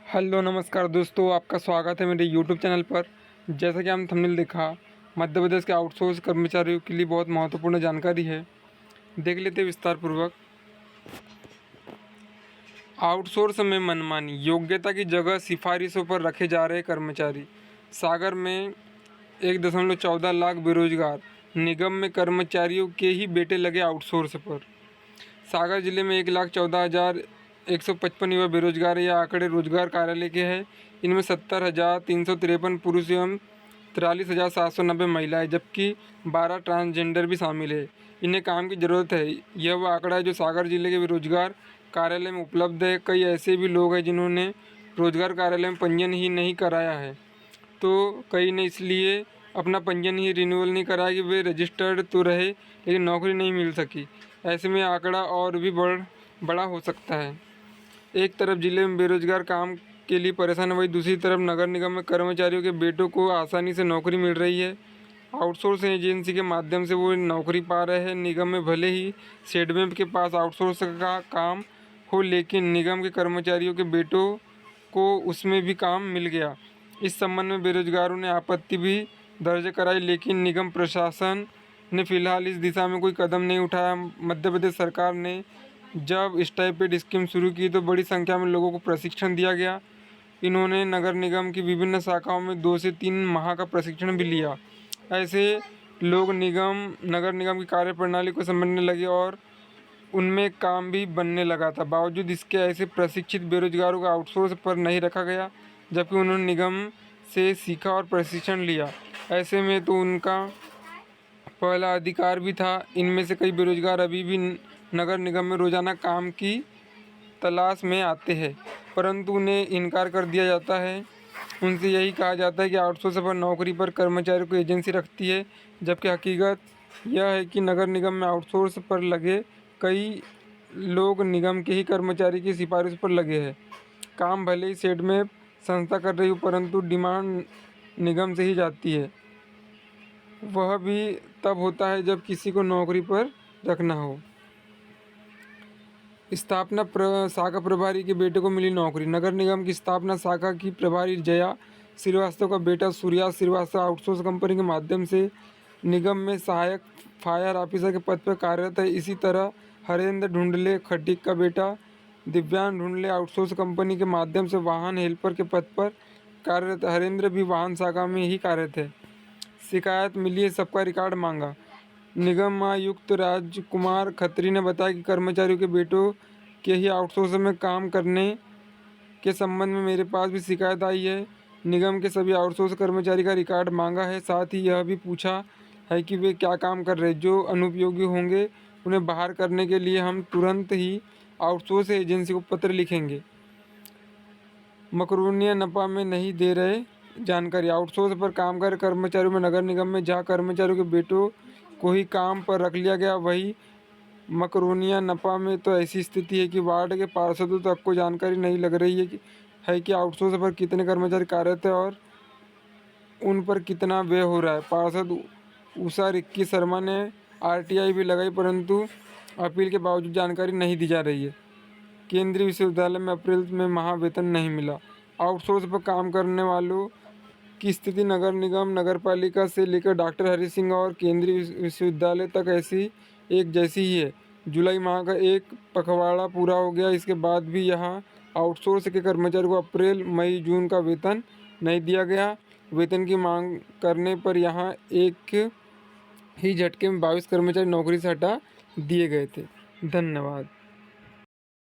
Hello नमस्कार दोस्तों, आपका स्वागत है मेरे यूट्यूब चैनल पर। जैसा कि हम थंबनेल देखा, मध्य प्रदेश के आउटसोर्स कर्मचारियों के लिए बहुत महत्वपूर्ण जानकारी है। देख लेते हैं विस्तार पूर्वक। आउटसोर्स में मनमानी योग्यता की जगह सिफारिशों पर रखे जा रहे कर्मचारी। सागर में 1.14 लाख बेरोजगार, निगम में कर्मचारियों के ही बेटे लगे आउटसोर्स पर। सागर जिले में 1,14,155 युवा बेरोजगार हैं। यह आंकड़े रोजगार कार्यालय के हैं। इनमें 70,353 पुरुष एवं 43,790 महिलाएं, जबकि 12 ट्रांसजेंडर भी शामिल है। इन्हें काम की ज़रूरत है। यह वह आंकड़ा है जो सागर जिले के बेरोजगार कार्यालय में उपलब्ध है। कई ऐसे भी लोग हैं जिन्होंने रोजगार कार्यालय में पंजीयन ही नहीं कराया है, तो कई ने इसलिए अपना पंजीयन ही रिन्यूअल नहीं कराया कि वे रजिस्टर्ड तो रहे लेकिन नौकरी नहीं मिल सकी। ऐसे में आंकड़ा और भी बड़ा हो सकता है। एक तरफ जिले में बेरोजगार काम के लिए परेशान है, वहीं दूसरी तरफ नगर निगम में कर्मचारियों के बेटों को आसानी से नौकरी मिल रही है। आउटसोर्स एजेंसी के माध्यम से वो नौकरी पा रहे हैं। निगम में भले ही शेडमेप के पास आउटसोर्स का काम हो, लेकिन निगम के कर्मचारियों के बेटों को उसमें भी काम मिल गया। इस संबंध में बेरोजगारों ने आपत्ति भी दर्ज कराई, लेकिन निगम प्रशासन ने फिलहाल इस दिशा में कोई कदम नहीं उठाया। मध्य प्रदेश सरकार ने जब स्टाइपेंड स्कीम शुरू की तो बड़ी संख्या में लोगों को प्रशिक्षण दिया गया। इन्होंने नगर निगम की विभिन्न शाखाओं में 2 से 3 माह का प्रशिक्षण भी लिया। ऐसे लोग नगर निगम की कार्यप्रणाली को समझने लगे और उनमें काम भी बनने लगा था। बावजूद इसके ऐसे प्रशिक्षित बेरोजगारों को आउटसोर्स पर नहीं रखा गया, जबकि उन्होंने निगम से सीखा और प्रशिक्षण लिया। ऐसे में तो उनका पहला अधिकार भी था। इनमें से कई बेरोजगार अभी भी नगर निगम में रोजाना काम की तलाश में आते हैं, परंतु उन्हें इनकार कर दिया जाता है। उनसे यही कहा जाता है कि आउटसोर्स पर नौकरी पर कर्मचारियों को एजेंसी रखती है, जबकि हकीकत यह है कि नगर निगम में आउटसोर्स पर लगे कई लोग निगम के ही कर्मचारी की सिफारिश पर लगे हैं। काम भले ही सेट में संस्था कर रही हो, परंतु डिमांड निगम से ही जाती है। वह भी तब होता है जब किसी को नौकरी पर रखना हो। स्थापना शाखा प्रभारी के बेटे को मिली नौकरी। नगर निगम की स्थापना शाखा की प्रभारी जया श्रीवास्तव का बेटा सूर्या श्रीवास्तव आउटसोर्स कंपनी के माध्यम से निगम में सहायक फायर ऑफिसर के पद पर कार्यरत है। इसी तरह हरेंद्र ढूंढले खटीक का बेटा दिव्यांग ढूंढले आउटसोर्स कंपनी के माध्यम से वाहन हेल्पर के पद पर कार्यरत है। हरेंद्र भी वाहन शाखा में ही कार्यरत है। शिकायत मिली है, सबका रिकॉर्ड मांगा। निगम आयुक्त राजकुमार खत्री ने बताया कि कर्मचारियों के बेटों के ही आउटसोर्स में काम करने के संबंध में मेरे पास भी शिकायत आई है। निगम के सभी आउटसोर्स कर्मचारी का रिकॉर्ड मांगा है। साथ ही यह भी पूछा है कि वे क्या काम कर रहे हैं। जो अनुपयोगी होंगे उन्हें बाहर करने के लिए हम तुरंत ही आउटसोर्स एजेंसी को पत्र लिखेंगे। मकरूनिया नपा में नहीं दे रहे जानकारी। आउटसोर्स पर काम कर कर्मचारियों में नगर निगम में जहां कर्मचारियों के बेटों को ही काम पर रख लिया गया, वही मकरोनिया नपा में तो ऐसी स्थिति है कि वार्ड के पार्षदों तक को जानकारी नहीं लग रही है कि आउटसोर्स पर कितने कर्मचारी कार्यरत है और उन पर कितना व्यय हो रहा है। पार्षद उषा रिक्की शर्मा ने आरटीआई भी लगाई, परंतु अपील के बावजूद जानकारी नहीं दी जा रही है। केंद्रीय विश्वविद्यालय में अप्रैल में महावेतन नहीं मिला। आउटसोर्स पर काम करने वालों की स्थिति नगर निगम, नगरपालिका से लेकर डॉक्टर हरि सिंह और केंद्रीय विश्वविद्यालय तक ऐसी एक जैसी ही है। जुलाई माह का एक पखवाड़ा पूरा हो गया, इसके बाद भी यहाँ आउटसोर्स के कर्मचारियों को अप्रैल, मई, जून का वेतन नहीं दिया गया। वेतन की मांग करने पर यहाँ एक ही झटके में 22 कर्मचारी नौकरी से हटा दिए गए थे। धन्यवाद।